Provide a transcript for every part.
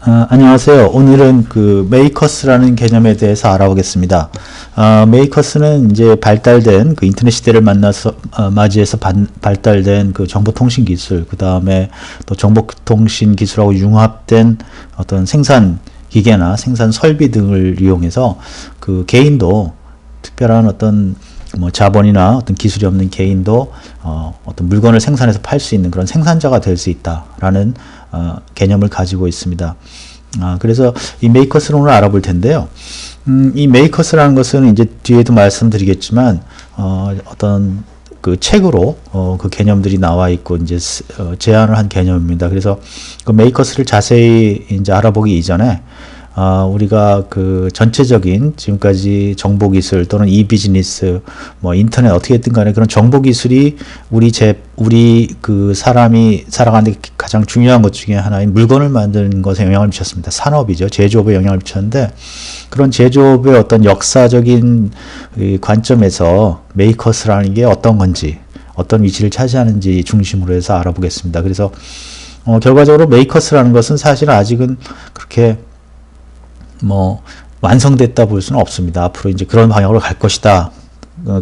안녕하세요. 오늘은 그 메이커스라는 개념에 대해서 알아보겠습니다. 메이커스는 이제 발달된 그 인터넷 시대를 맞이해서 발달된 그 정보통신 기술, 그 다음에 또 정보통신 기술하고 융합된 어떤 생산 기계나 생산 설비 등을 이용해서 그 개인도 특별한 어떤 뭐 자본이나 어떤 기술이 없는 개인도 어떤 물건을 생산해서 팔 수 있는 그런 생산자가 될 수 있다라는 개념을 가지고 있습니다. 그래서 이 메이커스를 오늘 알아볼 텐데요. 이 메이커스라는 것은 이제 뒤에도 말씀드리겠지만 어떤 그 책으로 그 개념들이 나와 있고 이제 제안을 한 개념입니다. 그래서 그 메이커스를 자세히 이제 알아보기 이전에 우리가 그 전체적인 지금까지 정보기술 또는 이비즈니스 뭐 인터넷 어떻게 됐든 간에 그런 정보기술이 우리 그 사람이 살아가는데 가장 중요한 것 중에 하나인 물건을 만드는 것에 영향을 미쳤습니다. 산업이죠. 제조업에 영향을 미쳤는데 그런 제조업의 어떤 역사적인 관점에서 메이커스라는 게 어떤 건지 어떤 위치를 차지하는지 중심으로 해서 알아보겠습니다. 그래서 결과적으로 메이커스라는 것은 사실 아직은 그렇게 뭐 완성됐다 볼 수는 없습니다. 앞으로 이제 그런 방향으로 갈 것이다.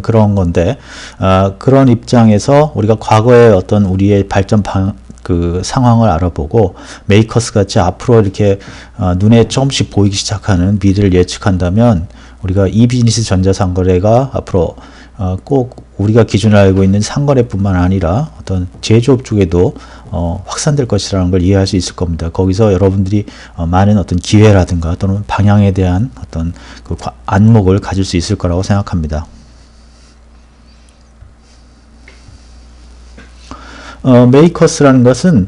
그런 건데 그런 입장에서 우리가 과거의 어떤 우리의 발전 그 상황을 알아보고 메이커스 같이 앞으로 이렇게 눈에 조금씩 보이기 시작하는 미래를 예측한다면 우리가 이 비즈니스 전자상거래가 앞으로 꼭 우리가 기존에 알고 있는 상거래뿐만 아니라 어떤 제조업 쪽에도 확산될 것이라는 걸 이해할 수 있을 겁니다. 거기서 여러분들이 많은 어떤 기회라든가 또는 방향에 대한 어떤 그 안목을 가질 수 있을 거라고 생각합니다. 메이커스라는 것은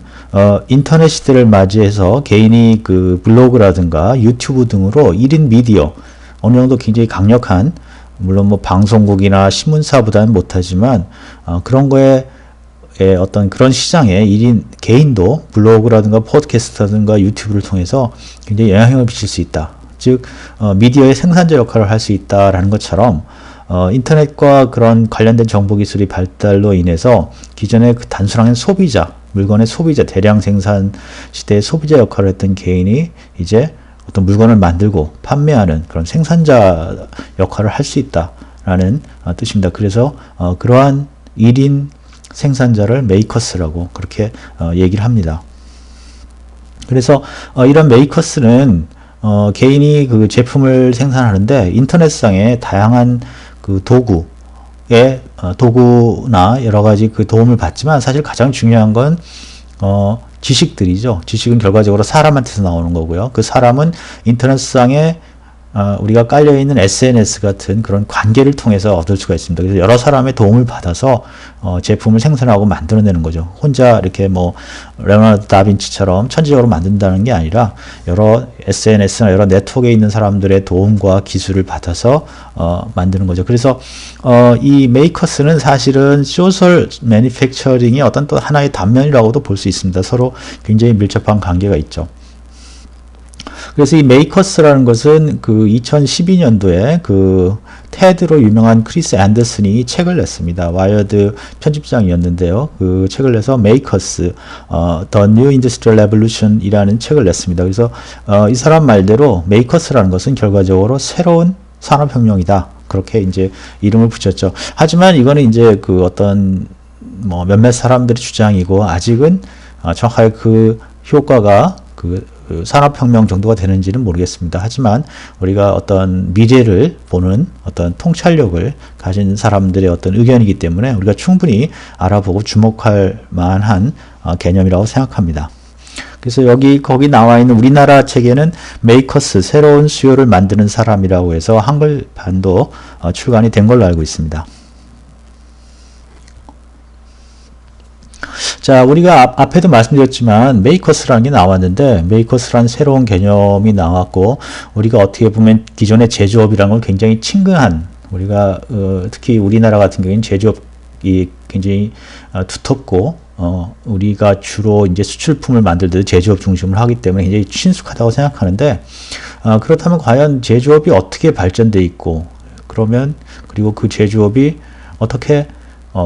인터넷 시대를 맞이해서 개인이 그 블로그라든가 유튜브 등으로 1인 미디어 어느 정도 굉장히 강력한 물론 뭐 방송국이나 신문사보다는 못하지만 그런 거에 어떤 그런 시장에 1인 개인도 블로그라든가 팟캐스트라든가 유튜브를 통해서 굉장히 영향을 미칠 수 있다. 즉 미디어의 생산자 역할을 할 수 있다라는 것처럼 인터넷과 그런 관련된 정보기술이 발달로 인해서 기존의 그 단순한 소비자, 물건의 소비자, 대량 생산 시대의 소비자 역할을 했던 개인이 이제 어떤 물건을 만들고 판매하는 그런 생산자 역할을 할 수 있다라는 뜻입니다. 그래서 그러한 1인 생산자를 메이커스라고 그렇게 얘기를 합니다. 그래서 이런 메이커스는 개인이 그 제품을 생산하는데 인터넷상에 다양한 그 도구나 여러 가지 그 도움을 받지만 사실 가장 중요한 건 지식들이죠. 지식은 결과적으로 사람한테서 나오는 거고요. 그 사람은 인터넷상에 우리가 깔려있는 SNS 같은 그런 관계를 통해서 얻을 수가 있습니다. 그래서 여러 사람의 도움을 받아서 제품을 생산하고 만들어내는 거죠. 혼자 이렇게 뭐 레오나르도 다빈치처럼 천재적으로 만든다는 게 아니라 여러 SNS나 여러 네트워크에 있는 사람들의 도움과 기술을 받아서 만드는 거죠. 그래서 이 메이커스는 사실은 소셜 매니팩처링의 어떤 또 하나의 단면이라고도 볼 수 있습니다. 서로 굉장히 밀접한 관계가 있죠. 그래서 이 메이커스라는 것은 그 2012년도에 그 테드로 유명한 크리스 앤더슨이 책을 냈습니다. 와이어드 편집장이었는데요. 그 책을 내서 메이커스, The New Industrial Revolution 이라는 책을 냈습니다. 그래서 이 사람 말대로 메이커스라는 것은 결과적으로 새로운 산업혁명이다. 그렇게 이제 이름을 붙였죠. 하지만 이거는 이제 그 어떤 뭐 몇몇 사람들의 주장이고 아직은 정확하게 그 효과가 그 산업혁명 정도가 되는지는 모르겠습니다. 하지만 우리가 어떤 미래를 보는 어떤 통찰력을 가진 사람들의 어떤 의견이기 때문에 우리가 충분히 알아보고 주목할 만한 개념이라고 생각합니다. 그래서 거기 나와 있는 우리나라 책에는 메이커스, 새로운 수요를 만드는 사람이라고 해서 한글판도 출간이 된 걸로 알고 있습니다. 자, 우리가 앞에도 말씀드렸지만 메이커스라는 게 나왔는데 메이커스라는 새로운 개념이 나왔고 우리가 어떻게 보면 기존의 제조업이라는 걸 굉장히 친근한 우리가 특히 우리나라 같은 경우에는 제조업이 굉장히 두텁고 우리가 주로 이제 수출품을 만들 때도 제조업 중심으로 하기 때문에 굉장히 친숙하다고 생각하는데 그렇다면 과연 제조업이 어떻게 발전돼 있고 그리고 그 제조업이 어떻게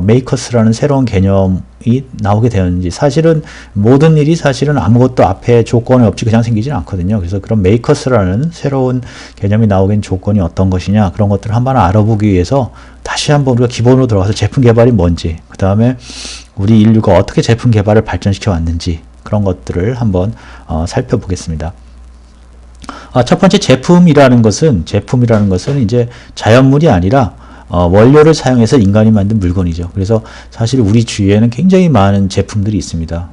메이커스라는 새로운 개념이 나오게 되었는지. 사실은 모든 일이 사실은 아무것도 앞에 조건이 없이 그냥 생기지는 않거든요. 그래서 그런 메이커스라는 새로운 개념이 나오긴 조건이 어떤 것이냐, 그런 것들을 한번 알아보기 위해서 다시 한번 우리가 기본으로 들어가서 제품 개발이 뭔지, 그 다음에 우리 인류가 어떻게 제품 개발을 발전시켜 왔는지, 그런 것들을 한번 살펴보겠습니다. 첫 번째 제품이라는 것은 이제 자연물이 아니라 원료를 사용해서 인간이 만든 물건이죠. 그래서 사실 우리 주위에는 굉장히 많은 제품들이 있습니다.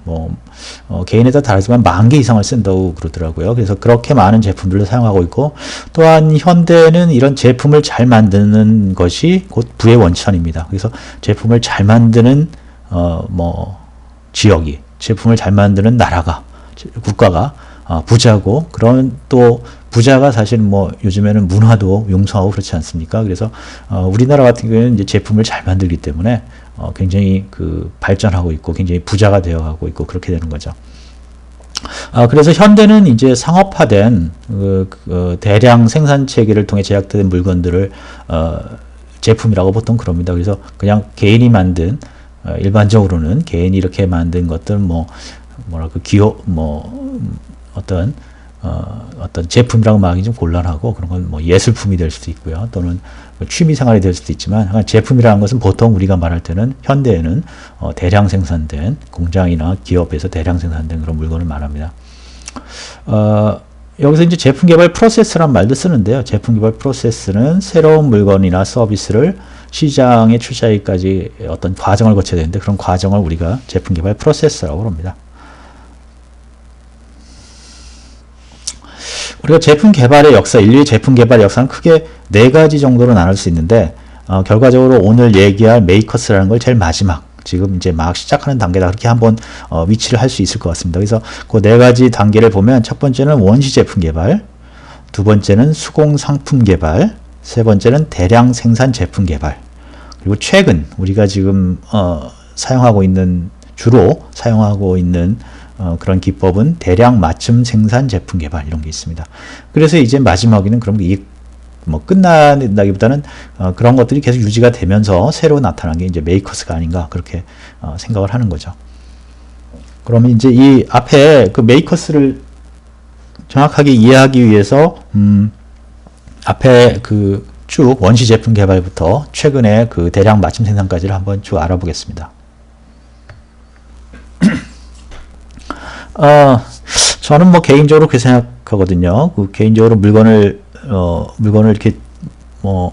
개인에 따라 다르지만 10,000개 이상을 쓴다고 그러더라고요. 그래서 그렇게 많은 제품들을 사용하고 있고, 또한 현대는 이런 제품을 잘 만드는 것이 곧 부의 원천입니다. 그래서 제품을 잘 만드는 지역이, 제품을 잘 만드는 나라가, 국가가 부자고, 그런 또 부자가 사실 요즘에는 문화도 융성하고 그렇지 않습니까? 그래서 우리나라 같은 경우에는 이제 제품을 잘 만들기 때문에 굉장히 발전하고 있고 굉장히 부자가 되어가고 있고 그렇게 되는 거죠. 그래서 현대는 이제 상업화된 대량 생산 체계를 통해 제작된 물건들을 제품이라고 보통 그럽니다. 그래서 그냥 개인이 만든, 일반적으로는 개인이 이렇게 만든 것들 어떤 제품이라고 말하기 좀 곤란하고, 그런 건 예술품이 될 수도 있고요. 또는 취미생활이 될 수도 있지만, 제품이라는 것은 보통 우리가 말할 때는 현대에는 대량 생산된, 공장이나 기업에서 대량 생산된 그런 물건을 말합니다. 여기서 이제 제품 개발 프로세스란 말도 쓰는데요. 제품 개발 프로세스는 새로운 물건이나 서비스를 시장에 출시하기까지 어떤 과정을 거쳐야 되는데, 그런 과정을 우리가 제품 개발 프로세스라고 합니다. 우리가 제품 개발의 역사, 인류의 제품 개발의 역사는 크게 4가지 정도로 나눌 수 있는데, 결과적으로 오늘 얘기할 메이커스라는 걸 제일 마지막, 지금 이제 막 시작하는 단계다, 그렇게 한번 위치를 할 수 있을 것 같습니다. 그래서 그 4가지 단계를 보면, 첫 번째는 원시 제품 개발, 두 번째는 수공 상품 개발, 세 번째는 대량 생산 제품 개발, 그리고 최근 우리가 지금 주로 사용하고 있는 그런 기법은 대량 맞춤 생산 제품 개발, 이런 게 있습니다. 그래서 이제 마지막에는 그럼 이게 끝난다기보다는 그런 것들이 계속 유지가 되면서 새로 나타난 게 이제 메이커스가 아닌가, 그렇게 생각을 하는 거죠. 그러면 이제 이 앞에 그 메이커스를 정확하게 이해하기 위해서 앞에 쭉 원시 제품 개발부터 최근에 대량 맞춤 생산까지를 한번 쭉 알아보겠습니다. 저는 개인적으로 그렇게 생각하거든요. 개인적으로 물건을 이렇게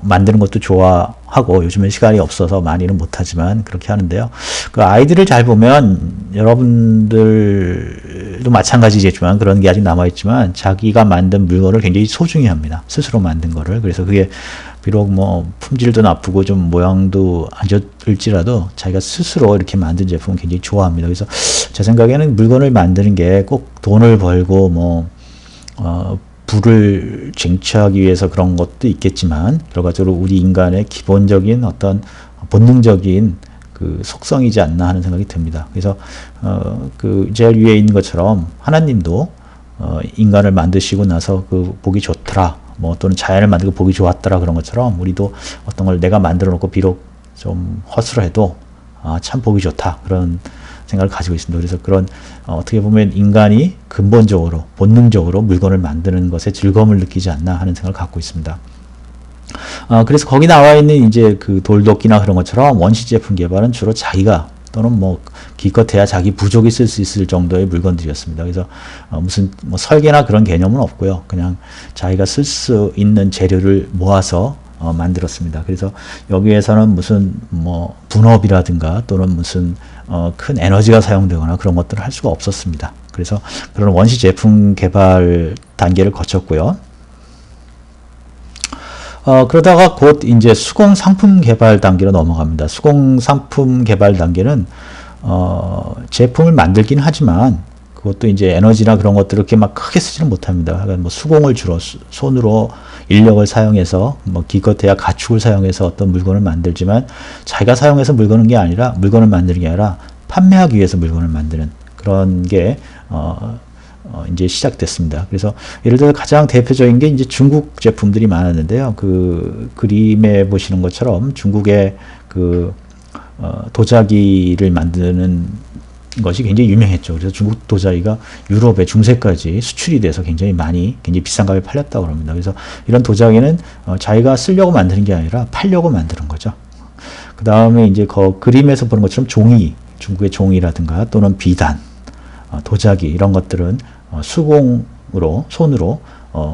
만드는 것도 좋아하고, 요즘엔 시간이 없어서 많이는 못하지만 그렇게 하는데요. 아이디를 잘 보면, 여러분들도 마찬가지겠지만 그런 게 아직 남아있지만, 자기가 만든 물건을 굉장히 소중히 합니다. 스스로 만든 거를. 그래서 그게 비록 품질도 나쁘고 좀 모양도 안 좋을지라도 자기가 스스로 이렇게 만든 제품은 굉장히 좋아합니다. 그래서 제 생각에는 물건을 만드는 게 꼭 돈을 벌고 부를 쟁취하기 위해서 그런 것도 있겠지만, 결과적으로 우리 인간의 기본적인 어떤 본능적인 속성이지 않나 하는 생각이 듭니다. 그래서 제일 위에 있는 것처럼 하나님도 인간을 만드시고 나서 보기 좋더라, 또는 자연을 만들고 보기 좋았더라, 그런 것처럼 우리도 어떤 걸 내가 만들어 놓고 비록 좀 허술해도 참 보기 좋다, 그런 생각을 가지고 있습니다. 그래서 그런 어떻게 보면 인간이 근본적으로 본능적으로 물건을 만드는 것에 즐거움을 느끼지 않나 하는 생각을 갖고 있습니다. 그래서 거기 나와 있는 이제 돌도끼나 그런 것처럼 원시 제품 개발은 주로 자기가, 또는 기껏해야 자기 부족이 쓸 수 있을 정도의 물건들이었습니다. 그래서 무슨 설계나 그런 개념은 없고요. 그냥 자기가 쓸 수 있는 재료를 모아서 만들었습니다. 그래서 여기에서는 무슨 분업이라든가 또는 무슨 큰 에너지가 사용되거나 그런 것들을 할 수가 없었습니다. 그래서 그런 원시 제품 개발 단계를 거쳤고요. 그러다가 곧 이제 수공 상품 개발 단계로 넘어갑니다. 수공 상품 개발 단계는 제품을 만들긴 하지만 그것도 이제 에너지나 그런 것들을 그렇게 막 크게 쓰지는 못합니다. 그러니까 수공을 주로 손으로 인력을 사용해서 기껏해야 가축을 사용해서 어떤 물건을 만들지만, 자기가 사용해서 물건을 만드는 게 아니라 판매하기 위해서 물건을 만드는 그런 게 이제 시작됐습니다. 그래서 예를 들어 가장 대표적인 게 이제 중국 제품들이 많았는데요. 그림에 보시는 것처럼 중국의 도자기를 만드는 것이 굉장히 유명했죠. 그래서 중국 도자기가 유럽의 중세까지 수출이 돼서 굉장히 비싼 가격에 팔렸다고 합니다. 그래서 이런 도자기는 자기가 쓰려고 만드는 게 아니라 팔려고 만드는 거죠. 그 다음에 이제 그림에서 보는 것처럼 종이, 중국의 종이라든가 또는 비단, 도자기 이런 것들은 수공으로, 손으로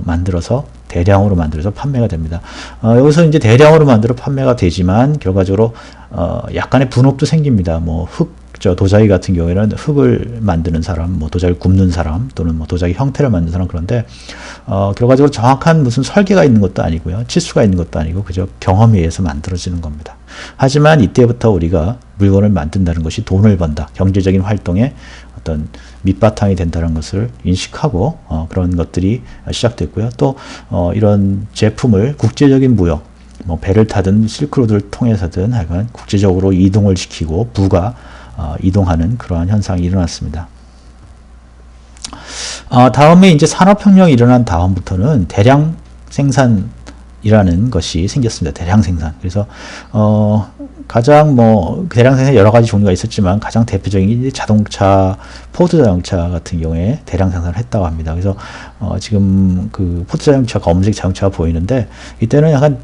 만들어서 대량으로 만들어서 판매가 됩니다. 여기서 이제 대량으로 만들어 판매가 되지만 결과적으로 약간의 분업도 생깁니다. 뭐 도자기 같은 경우에는 흙을 만드는 사람, 뭐 도자기 굽는 사람, 또는 뭐 도자기 형태를 만드는 사람, 그런데 결과적으로 정확한 무슨 설계가 있는 것도 아니고요, 치수가 있는 것도 아니고 그저 경험에 의해서 만들어지는 겁니다. 하지만 이때부터 우리가 물건을 만든다는 것이 돈을 번다, 경제적인 활동에 어떤 밑바탕이 된다는 것을 인식하고 그런 것들이 시작됐고요. 또 이런 제품을 국제적인 무역, 뭐 배를 타든 실크로드를 통해서든 하여간 국제적으로 이동을 시키고 부가 이동하는 그러한 현상이 일어났습니다. 다음에 이제 산업혁명이 일어난 다음부터는 대량 생산이라는 것이 생겼습니다. 대량 생산. 그래서 가장 대량 생산 여러 가지 종류가 있었지만 가장 대표적인 게 자동차, 포드 자동차 같은 경우에 대량 생산을 했다고 합니다. 그래서 지금 그 포드 자동차, 검은색 자동차가 보이는데 이때는 약간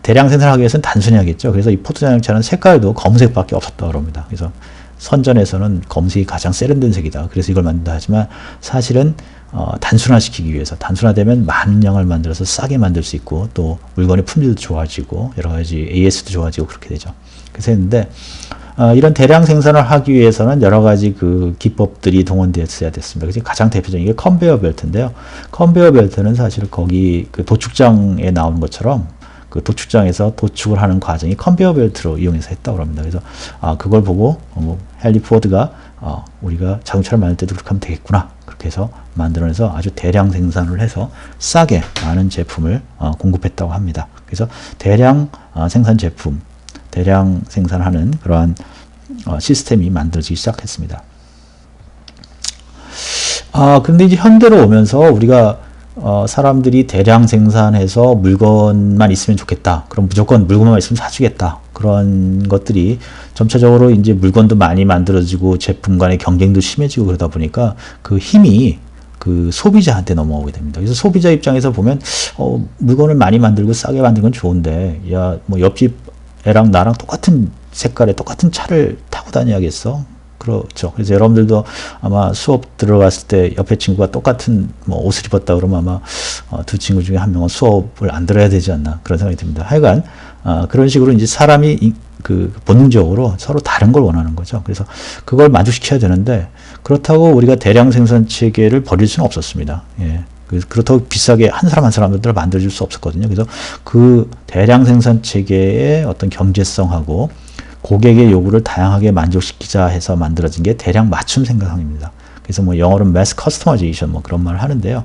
대량 생산하기 위해서는 단순히 하겠죠. 그래서 이 포드 자동차는 색깔도 검은색밖에 없었다고 합니다. 그래서 선전에서는 검은색이 가장 세련된 색이다, 그래서 이걸 만든다 하지만 사실은 단순화시키기 위해서, 단순화되면 많은 양을 만들어서 싸게 만들 수 있고 또 물건의 품질도 좋아지고 여러 가지 AS도 좋아지고 그렇게 되죠. 그래서 했는데 이런 대량 생산을 하기 위해서는 여러 가지 그 기법들이 동원되었어야 됐습니다. 그래서 가장 대표적인 게 컨베이어 벨트인데요. 컨베이어 벨트는 사실 거기 그 도축장에 나오는 것처럼 그 도축장에서 도축을 하는 과정이 컨베이어 벨트로 이용해서 했다고 합니다. 그래서 그걸 보고 헨리 포드가 우리가 자동차를 만들 때도 그렇게 하면 되겠구나, 그렇게 해서 만들어내서 아주 대량 생산을 해서 싸게 많은 제품을 공급했다고 합니다. 그래서 대량 생산 제품, 대량 생산하는 그러한 시스템이 만들어지기 시작했습니다. 그런데 이제 현대로 오면서 우리가 사람들이 대량 생산해서 물건만 있으면 좋겠다, 그럼 무조건 물건만 있으면 사주겠다, 그런 것들이 점차적으로 이제 물건도 많이 만들어지고 제품 간의 경쟁도 심해지고 그러다 보니까 그 힘이 그 소비자한테 넘어오게 됩니다. 그래서 소비자 입장에서 보면 물건을 많이 만들고 싸게 만드는 건 좋은데, 야, 뭐 옆집 애랑 나랑 똑같은 색깔의 똑같은 차를 타고 다녀야겠어? 그렇죠. 그래서 여러분들도 아마 수업 들어갔을 때 옆에 친구가 똑같은 옷을 입었다 그러면 아마 두 친구 중에 한 명은 수업을 안 들어야 되지 않나, 그런 생각이 듭니다. 하여간 그런 식으로 이제 사람이 그 본능적으로 서로 다른 걸 원하는 거죠. 그래서 그걸 만족시켜야 되는데 그렇다고 우리가 대량 생산 체계를 버릴 수는 없었습니다. 예. 그렇다고 비싸게 한 사람 한 사람들을 만들어줄 수 없었거든요. 그래서 그 대량 생산 체계의 어떤 경제성하고 고객의 요구를 다양하게 만족시키자 해서 만들어진 게 대량 맞춤 생산입니다. 그래서 뭐 영어로 mass customization 뭐 그런 말을 하는데요.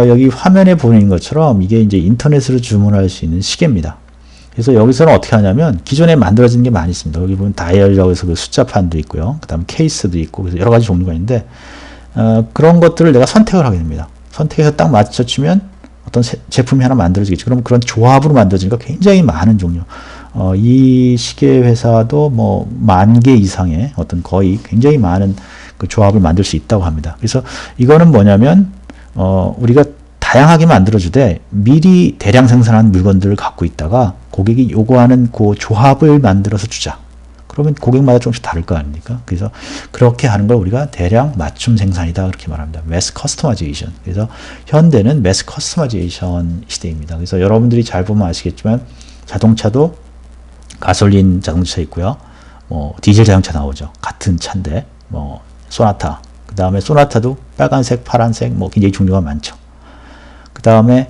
여기 화면에 보이는 것처럼 이게 이제 인터넷으로 주문할 수 있는 시계입니다. 그래서 여기서는 어떻게 하냐면 기존에 만들어진 게 많이 있습니다. 여기 보면 다이얼이라고 해서 그 숫자판도 있고요. 그 다음에 케이스도 있고, 그래서 여러 가지 종류가 있는데, 그런 것들을 내가 선택을 하게 됩니다. 선택해서 딱 맞춰주면 어떤 제품이 하나 만들어지겠죠. 그럼 그런 조합으로 만들어지니까 굉장히 많은 종류. 이 시계 회사도 뭐 10,000개 이상의 어떤 거의 굉장히 많은 그 조합을 만들 수 있다고 합니다. 그래서 이거는 뭐냐면, 우리가 다양하게 만들어주되 미리 대량 생산한 물건들을 갖고 있다가 고객이 요구하는 그 조합을 만들어서 주자. 그러면 고객마다 조금씩 다를 거 아닙니까? 그래서 그렇게 하는 걸 우리가 대량 맞춤 생산이다, 그렇게 말합니다. mass customization. 그래서 현대는 mass customization 시대입니다. 그래서 여러분들이 잘 보면 아시겠지만 자동차도 가솔린 자동차 있고요. 디젤 자동차 나오죠. 같은 차인데, 소나타. 그 다음에 소나타도 빨간색, 파란색, 굉장히 종류가 많죠. 그 다음에,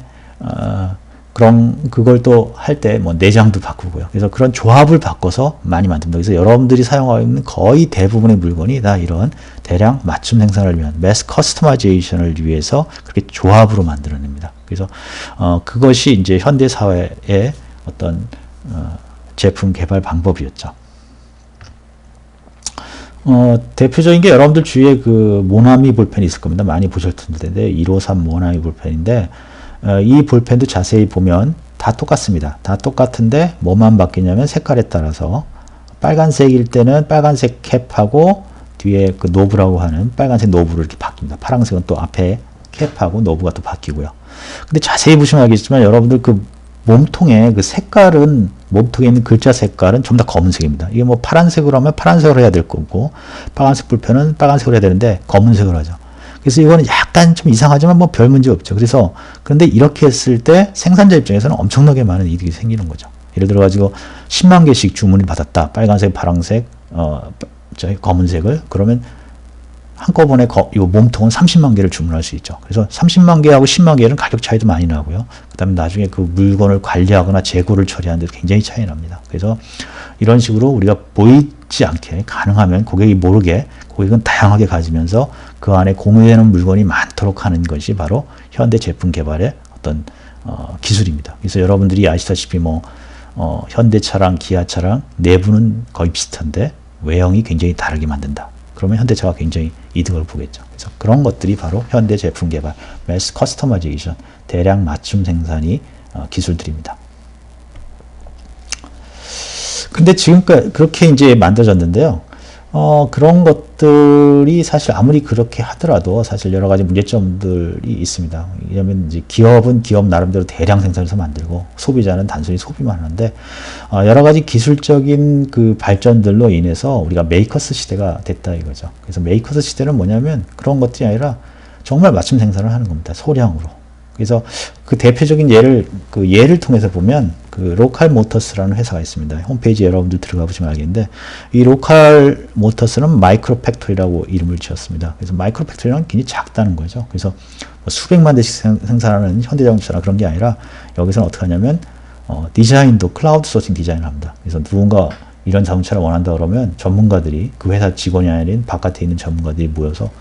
그걸 또 할 때 내장도 바꾸고요. 그래서 그런 조합을 바꿔서 많이 만듭니다. 그래서 여러분들이 사용하고 있는 거의 대부분의 물건이 다 이런 대량 맞춤 생산을 위한 mass customization을 위해서 그렇게 조합으로 만들어냅니다. 그래서, 그것이 이제 현대 사회의 어떤, 제품 개발 방법이었죠. 대표적인 게 여러분들 주위에 그 모나미 볼펜이 있을 겁니다. 많이 보셨을 텐데 153 모나미 볼펜인데, 이 볼펜도 자세히 보면 다 똑같습니다. 다 똑같은데 뭐만 바뀌냐면 색깔에 따라서 빨간색일 때는 빨간색 캡하고 뒤에 그 노브라고 하는 빨간색 노브로 이렇게 바뀝니다. 파란색은 또 앞에 캡하고 노브가 또 바뀌고요. 근데 자세히 보시면 알겠지만 여러분들 그 몸통의 그 색깔은 몸통에 있는 글자 색깔은 좀 다 검은색입니다. 이게 뭐 파란색으로 하면 파란색으로 해야 될 거고 빨간색 불펜은 빨간색으로 해야 되는데 검은색으로 하죠. 그래서 이거는 약간 좀 이상하지만 뭐 별 문제 없죠. 그래서 그런데 이렇게 했을 때 생산자 입장에서는 엄청나게 많은 이득이 생기는 거죠. 예를 들어 가지고 10만 개씩 주문을 받았다. 빨간색, 파란색, 검은색을 그러면 한꺼번에 이 몸통은 30만 개를 주문할 수 있죠. 그래서 30만 개하고 10만 개는 가격 차이도 많이 나고요. 그 다음에 나중에 그 물건을 관리하거나 재고를 처리하는 데 굉장히 차이 납니다. 그래서 이런 식으로 우리가 보이지 않게 가능하면 고객이 모르게 고객은 다양하게 가지면서 그 안에 공유되는 물건이 많도록 하는 것이 바로 현대 제품 개발의 어떤 기술입니다. 그래서 여러분들이 아시다시피 뭐 현대차랑 기아차랑 내부는 거의 비슷한데 외형이 굉장히 다르게 만든다. 그러면 현대차가 굉장히 이득을 보겠죠. 그래서 그런 것들이 바로 현대 제품 개발, 매스 커스터마이제이션, 대량 맞춤 생산이 기술들입니다. 근데 지금까지 그렇게 이제 만들어졌는데요. 그런 것들이 사실 아무리 그렇게 하더라도 사실 여러 가지 문제점들이 있습니다. 왜냐하면 이제 기업은 기업 나름대로 대량 생산해서 만들고 소비자는 단순히 소비만 하는데 여러 가지 기술적인 그 발전들로 인해서 우리가 메이커스 시대가 됐다 이거죠. 그래서 메이커스 시대는 뭐냐면 그런 것들이 아니라 정말 맞춤 생산을 하는 겁니다. 소량으로. 그래서 그 대표적인 예를 통해서 보면 그 로컬 모터스라는 회사가 있습니다. 홈페이지 여러분들 들어가 보시면 알겠는데 이 로컬 모터스는 마이크로 팩토리라고 이름을 지었습니다. 그래서 마이크로 팩토리는 굉장히 작다는 거죠. 그래서 뭐 수백만 대씩 생산하는 현대자동차나 그런 게 아니라 여기서는 어떻게 하냐면 디자인도 클라우드 소싱 디자인을 합니다. 그래서 누군가 이런 자동차를 원한다 그러면 전문가들이 그 회사 직원이 아닌 바깥에 있는 전문가들이 모여서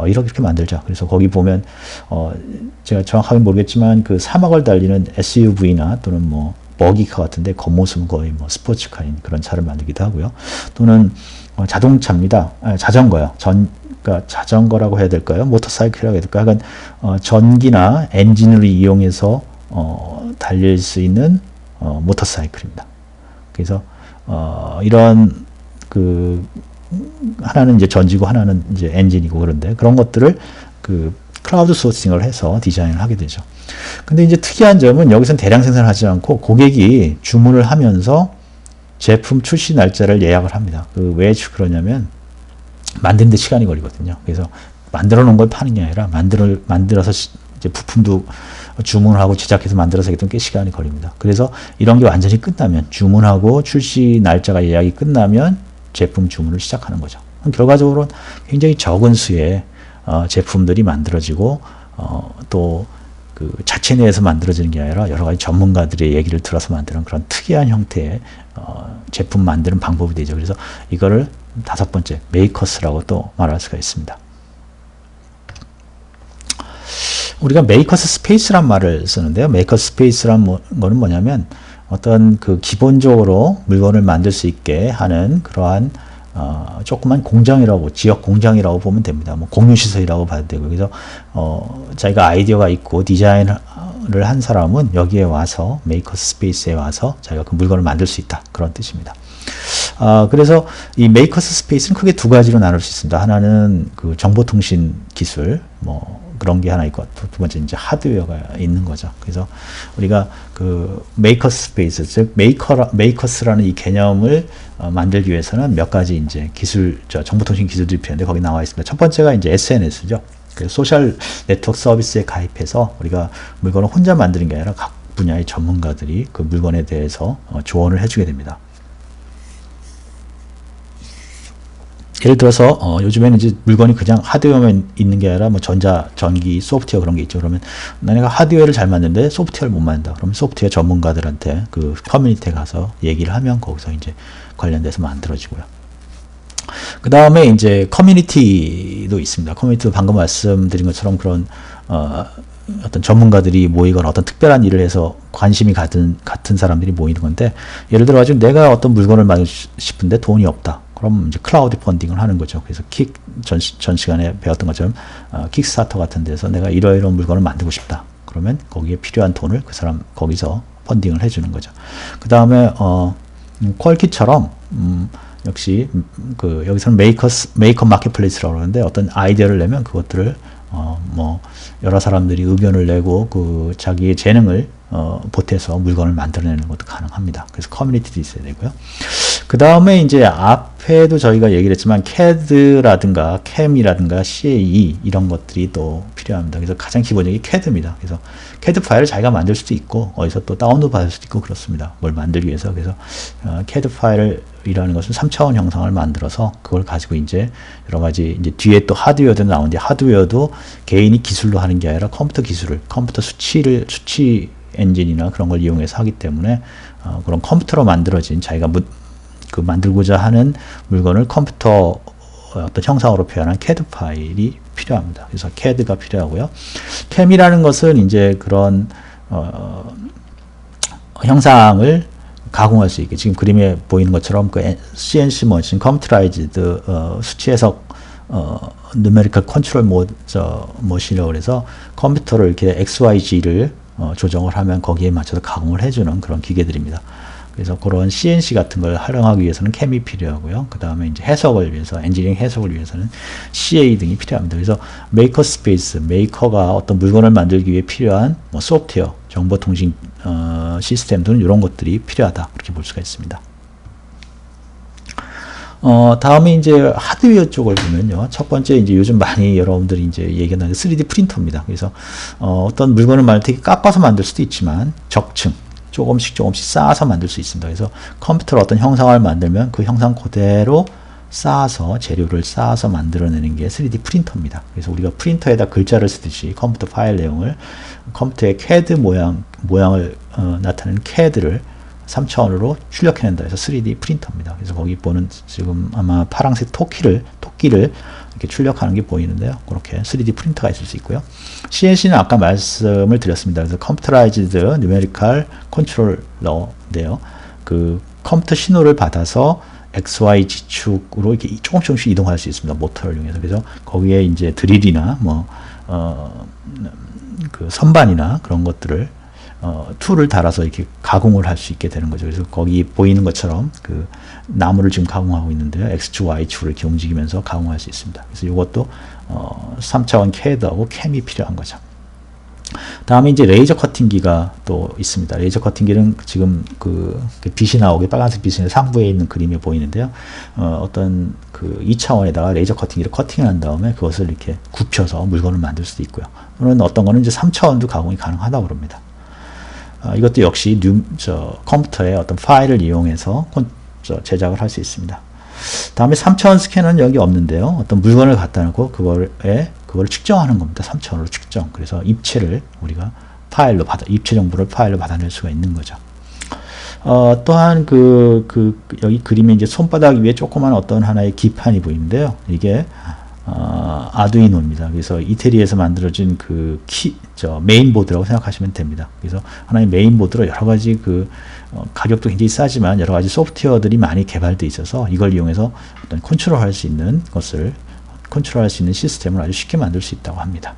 이렇게 만들자. 그래서 거기 보면 제가 정확하게 모르겠지만 그 사막을 달리는 SUV나 또는 뭐 버기카 같은데 겉모습은 거의 뭐 스포츠카인 그런 차를 만들기도 하고요. 또는 자동차입니다. 자전거요. 그러니까 자전거라고 해야 될까요? 모터사이클이라고 해야 될까요? 약간 전기나 엔진을 이용해서 달릴 수 있는 모터사이클입니다. 그래서 이런 그 하나는 이제 전지고 하나는 이제 엔진이고 그런데 그런 것들을 그 클라우드 소싱을 해서 디자인을 하게 되죠. 근데 이제 특이한 점은 여기서는 대량 생산을 하지 않고 고객이 주문을 하면서 제품 출시 날짜를 예약을 합니다. 그 왜 그러냐면 만드는데 시간이 걸리거든요. 그래서 만들어 놓은 걸 파는 게 아니라 만들어서 이제 부품도 주문을 하고 제작해서 만들어서 하기 때문에 꽤 시간이 걸립니다. 그래서 이런 게 완전히 끝나면 주문하고 출시 날짜가 예약이 끝나면 제품 주문을 시작하는 거죠. 결과적으로 굉장히 적은 수의 제품들이 만들어지고 또 그 자체 내에서 만들어지는 게 아니라 여러 가지 전문가들의 얘기를 들어서 만드는 그런 특이한 형태의 제품 만드는 방법이 되죠. 그래서 이거를 다섯 번째 메이커스라고 또 말할 수가 있습니다. 우리가 메이커스 스페이스란 말을 쓰는데요. 메이커스 스페이스란 거는 뭐냐면 어떤 그 기본적으로 물건을 만들 수 있게 하는 그러한 조그만 공장이라고 지역 공장이라고 보면 됩니다. 뭐 공유시설이라고 봐도 되고 그래서 자기가 아이디어가 있고 디자인을 한 사람은 여기에 와서 메이커스 스페이스에 와서 자기가 그 물건을 만들 수 있다 그런 뜻입니다. 그래서 이 메이커스 스페이스는 크게 두 가지로 나눌 수 있습니다. 하나는 그 정보통신 기술 뭐 그런 게 하나 있고 두 번째 이제 하드웨어가 있는 거죠. 그래서 우리가 그 메이커스 스페이스 즉 메이커스라는 이 개념을 만들기 위해서는 몇 가지 이제 정보통신 기술들이 필요한데 거기 나와 있습니다. 첫 번째가 이제 SNS죠. 그 소셜 네트워크 서비스에 가입해서 우리가 물건을 혼자 만드는 게 아니라 각 분야의 전문가들이 그 물건에 대해서 조언을 해주게 됩니다. 예를 들어서 요즘에는 이제 물건이 그냥 하드웨어만 있는 게 아니라 뭐 전기, 소프트웨어 그런 게 있죠. 그러면 내가 하드웨어를 잘 만드는데 소프트웨어를 못 만든다. 그러면 소프트웨어 전문가들한테 그 커뮤니티에 가서 얘기를 하면 거기서 이제 관련돼서 만들어지고요. 그 다음에 이제 커뮤니티도 있습니다. 커뮤니티도 방금 말씀드린 것처럼 그런 어떤 전문가들이 모이거나 어떤 특별한 일을 해서 관심이 같은 사람들이 모이는 건데 예를 들어 가지고 내가 어떤 물건을 만들고 싶은데 돈이 없다. 그럼 이제 클라우드 펀딩을 하는 거죠. 그래서 전 시간에 배웠던 것처럼 킥스타터 같은 데서 내가 이러이러한 물건을 만들고 싶다. 그러면 거기에 필요한 돈을 그 사람 거기서 펀딩을 해주는 거죠. 그 다음에 퀄키처럼 역시 여기서는 메이커 마켓플레이스라고 그러는데 어떤 아이디어를 내면 그것들을 뭐 여러 사람들이 의견을 내고 그 자기의 재능을 보태서 물건을 만들어내는 것도 가능합니다. 그래서 커뮤니티도 있어야 되고요. 그 다음에 이제 앞에도 저희가 얘기를 했지만 CAD라든가 CAM이라든가 CAE 이런 것들이 또 필요합니다. 그래서 가장 기본적인 CAD입니다. 그래서 CAD 파일을 자기가 만들 수도 있고 어디서 또 다운로드 받을 수도 있고 그렇습니다. 뭘 만들기 위해서. 그래서 CAD 파일이라는 것은 3차원 형상을 만들어서 그걸 가지고 이제 여러 가지 이제 뒤에 또 하드웨어도 나오는데 하드웨어도 개인이 기술로 하는 게 아니라 컴퓨터 기술을 컴퓨터 수치 엔진이나 그런 걸 이용해서 하기 때문에 그런 컴퓨터로 만들어진 자기가 만들고자 하는 물건을 컴퓨터 어떤 형상으로 표현한 CAD 파일이 필요합니다. 그래서 CAD가 필요하고요. CAM이라는 것은 이제 그런 형상을 가공할 수 있게 지금 그림에 보이는 것처럼 그 CNC 머신 컴퓨터라이즈드 수치 해석 누메리컬 컨트롤 머신이라고 해서 컴퓨터를 이렇게 XYZ를 조정을 하면 거기에 맞춰서 가공을 해주는 그런 기계들입니다. 그래서 그런 CNC 같은 걸 활용하기 위해서는 CAM이 필요하고요. 그 다음에 이제 해석을 위해서, 엔지니어링 해석을 위해서는 CA 등이 필요합니다. 그래서 메이커 스페이스, 메이커가 어떤 물건을 만들기 위해 필요한 뭐 소프트웨어, 정보통신 시스템 등 이런 것들이 필요하다. 그렇게 볼 수가 있습니다. 다음에 이제 하드웨어 쪽을 보면요. 첫 번째 이제 요즘 많이 여러분들이 이제 얘기하는 3D 프린터입니다. 그래서 어떤 물건을 되게 깎아서 만들 수도 있지만 적층, 조금씩 쌓아서 만들 수 있습니다. 그래서 컴퓨터로 어떤 형상을 만들면 그 형상 그대로 쌓아서 재료를 쌓아서 만들어내는 게 3D 프린터입니다. 그래서 우리가 프린터에다 글자를 쓰듯이 컴퓨터 파일 내용을 컴퓨터의 CAD 모양을 나타내는 CAD를 3차원으로 출력해낸다 해서 3D 프린터입니다. 그래서 거기 보는 지금 아마 파란색 토끼를 이렇게 출력하는 게 보이는데요. 그렇게 3D 프린터가 있을 수 있고요. CNC는 아까 말씀을 드렸습니다. 그래서 컴퓨터라이즈드 뉴메리컬 컨트롤러인데요. 그 컴퓨터 신호를 받아서 XY 지축으로 이렇게 조금씩 이동할 수 있습니다. 모터를 이용해서. 그래서 거기에 이제 드릴이나 그 선반이나 그런 것들을 툴을 달아서 이렇게 가공을 할 수 있게 되는 거죠. 그래서 거기 보이는 것처럼 그 나무를 지금 가공하고 있는데요. X축, Y축을 이렇게 움직이면서 가공할 수 있습니다. 그래서 이것도 3차원 CAD하고 CAM이 필요한 거죠. 다음에 이제 레이저 커팅기가 또 있습니다. 레이저 커팅기는 지금 그 빛이 나오게 빨간색 빛이 상부에 있는 그림에 보이는데요. 어떤 그 2차원에다가 레이저 커팅기를 커팅을 한 다음에 그것을 이렇게 굽혀서 물건을 만들 수도 있고요. 또는 어떤 거는 이제 3차원도 가공이 가능하다고 합니다. 이것도 역시 컴퓨터의 어떤 파일을 이용해서 제작을 할 수 있습니다. 다음에 3차원 스캐너는 여기 없는데요. 어떤 물건을 갖다 놓고 그걸 측정하는 겁니다. 3차원으로 측정. 그래서 입체를 우리가 입체 정보를 파일로 받아낼 수가 있는 거죠. 또한 여기 그림에 이제 손바닥 위에 조그만 어떤 하나의 기판이 보이는데요. 이게 아두이노입니다. 그래서 이태리에서 만들어진 메인보드라고 생각하시면 됩니다. 그래서 하나의 메인보드로 여러 가지 가격도 굉장히 싸지만 여러 가지 소프트웨어들이 많이 개발되어 있어서 이걸 이용해서 어떤 컨트롤할 수 있는 시스템을 아주 쉽게 만들 수 있다고 합니다.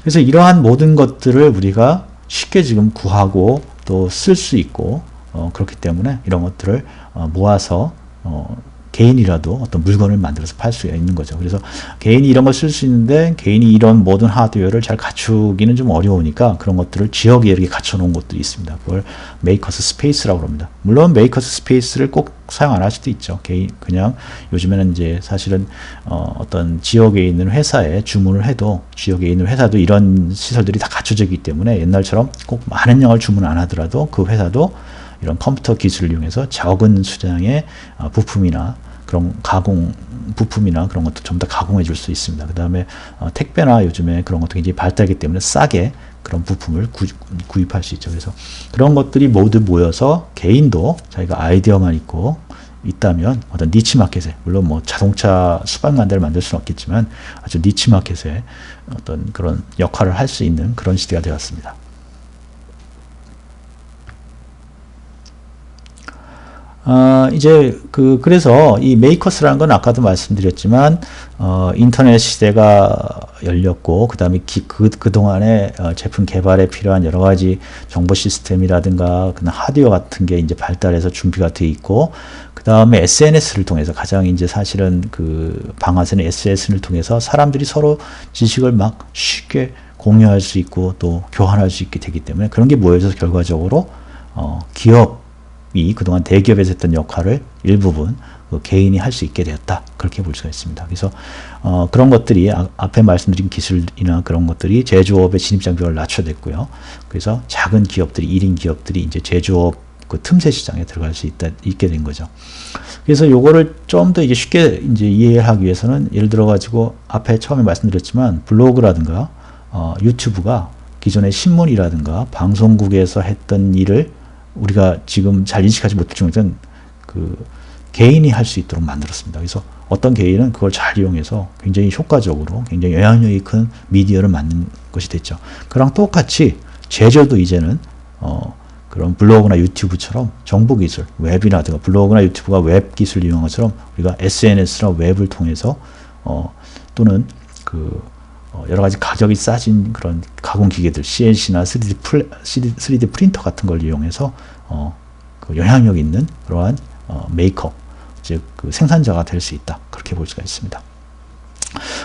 그래서 이러한 모든 것들을 우리가 쉽게 지금 구하고 또 쓸 수 있고 그렇기 때문에 이런 것들을 모아서 개인이라도 어떤 물건을 만들어서 팔 수가 있는 거죠. 그래서 개인이 이런 걸 쓸 수 있는데 개인이 이런 모든 하드웨어를 잘 갖추기는 좀 어려우니까 그런 것들을 지역에 이렇게 갖춰 놓은 것들이 있습니다. 그걸 메이커스 스페이스라고 합니다. 물론 메이커스 스페이스를 꼭 사용 안 할 수도 있죠. 그냥 요즘에는 이제 사실은 어떤 지역에 있는 회사에 주문을 해도 지역에 있는 회사도 이런 시설들이 다 갖춰져 있기 때문에 옛날처럼 꼭 많은 양을 주문 안 하더라도 그 회사도 이런 컴퓨터 기술을 이용해서 적은 수량의 부품이나 그런 부품이나 그런 것도 전부 다 가공해 줄 수 있습니다. 그 다음에 택배나 요즘에 그런 것도 굉장히 발달하기 때문에 싸게 그런 부품을 구입할 수 있죠. 그래서 그런 것들이 모두 모여서 개인도 자기가 아이디어만 있다면 어떤 니치 마켓에, 물론 뭐 자동차 수백만 대를 만들 수는 없겠지만 아주 니치 마켓에 어떤 그런 역할을 할 수 있는 그런 시대가 되었습니다. 이제 그래서 이 메이커스라는 건 아까도 말씀드렸지만 인터넷 시대가 열렸고 그다음에 그동안에 제품 개발에 필요한 여러 가지 정보 시스템이라든가 그냥 하드웨어 같은 게 이제 발달해서 준비가 돼 있고 그다음에 SNS를 통해서 가장 이제 사실은 방아쇠는 SNS를 통해서 사람들이 서로 지식을 막 쉽게 공유할 수 있고 또 교환할 수 있게 되기 때문에 그런 게 모여져서 결과적으로 기업이 그동안 대기업에서 했던 역할을 일부분 개인이 할 수 있게 되었다. 그렇게 볼 수가 있습니다. 그래서 그런 것들이 앞에 말씀드린 기술이나 그런 것들이 제조업의 진입장벽을 낮춰냈고요. 그래서 작은 기업들이 1인 기업들이 이제 제조업 틈새 시장에 들어갈 수 있게 된 거죠. 그래서 요거를 좀 더 이게 쉽게 이제 이해하기 위해서는 예를 들어 가지고 앞에 처음에 말씀드렸지만 블로그라든가 유튜브가 기존의 신문이라든가 방송국에서 했던 일을 우리가 지금 잘 인식하지 못할 정도는 개인이 할 수 있도록 만들었습니다. 그래서 어떤 개인은 그걸 잘 이용해서 굉장히 효과적으로 굉장히 영향력이 큰 미디어를 만든 것이 됐죠. 그랑 똑같이 제조도 이제는 그런 블로그나 유튜브처럼 정보 기술, 웹이라든가 블로그나 유튜브가 웹 기술 이용한 것처럼 우리가 SNS나 웹을 통해서 또는 여러 가지 가격이 싸진 그런 가공 기계들, CNC나 3D 프린터 같은 걸 이용해서 영향력 있는 그러한 메이커, 즉 생산자가 될 수 있다. 그렇게 볼 수가 있습니다.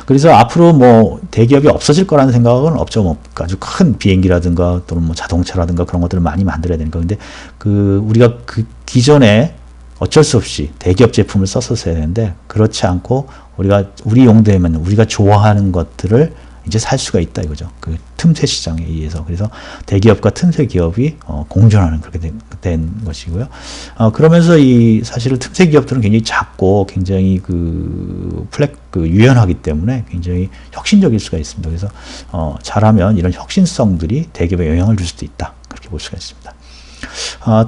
그래서 앞으로 뭐 대기업이 없어질 거라는 생각은 없죠. 뭐 아주 큰 비행기라든가 또는 뭐 자동차라든가 그런 것들을 많이 만들어야 되니까. 근데 우리가 기존에 어쩔 수 없이 대기업 제품을 썼었어야 되는데 그렇지 않고 우리 용도에 맞는 우리가 좋아하는 것들을 이제 살 수가 있다 이거죠. 틈새 시장에 의해서. 그래서 대기업과 틈새 기업이 공존하는 그렇게 된 것이고요. 그러면서 사실은 틈새 기업들은 굉장히 작고 굉장히 유연하기 때문에 굉장히 혁신적일 수가 있습니다. 그래서 잘하면 이런 혁신성들이 대기업에 영향을 줄 수도 있다. 그렇게 볼 수가 있습니다.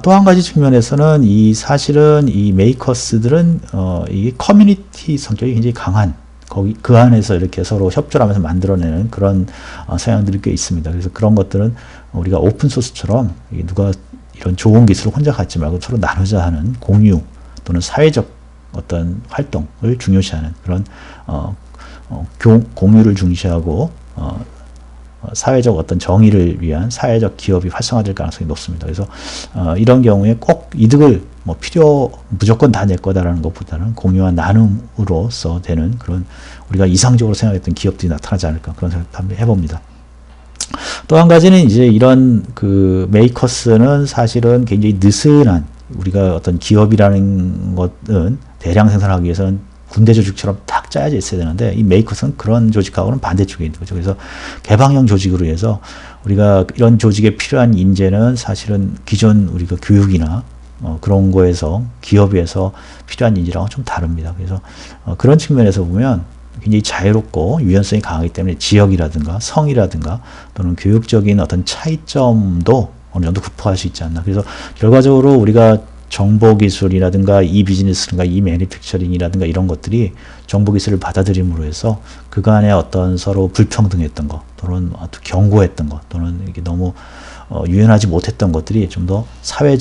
또 한 가지 측면에서는 사실은 이 메이커스들은 이 커뮤니티 성격이 굉장히 강한 그 안에서 이렇게 서로 협조를 하면서 만들어내는 그런 성향들이 꽤 있습니다. 그래서 그런 것들은 우리가 오픈소스처럼 누가 이런 좋은 기술을 혼자 갖지 말고 서로 나누자 하는 공유 또는 사회적 어떤 활동을 중요시하는 그런 공유를 중시하고 사회적 어떤 정의를 위한 사회적 기업이 활성화될 가능성이 높습니다. 그래서 이런 경우에 꼭 이득을 무조건 다 내 거다라는 것보다는 공유와 나눔으로써 되는 그런 우리가 이상적으로 생각했던 기업들이 나타나지 않을까 그런 생각도 한번 해봅니다. 또 한 가지는 이제 이런 메이커스는 사실은 굉장히 느슨한 우리가 어떤 기업이라는 것은 대량 생산하기 위해서는 군대 조직처럼 딱 짜여져 있어야 되는데 이 메이커스는 그런 조직하고는 반대쪽에 있는 거죠. 그래서 개방형 조직으로 해서 우리가 이런 조직에 필요한 인재는 사실은 기존 우리가 교육이나 그런 거에서 기업에서 필요한 인재랑은 좀 다릅니다. 그래서 그런 측면에서 보면 굉장히 자유롭고 유연성이 강하기 때문에 지역이라든가 성이라든가 또는 교육적인 어떤 차이점도 어느 정도 극복할 수 있지 않나. 그래서 결과적으로 우리가 정보기술이라든가 이 비즈니스라든가 이 매니팩처링이라든가 이런 것들이 정보기술을 받아들임으로 해서 그간의 어떤 서로 불평등했던 것 또는 경고했던 것 또는 이게 너무 유연하지 못했던 것들이 좀 더 사회적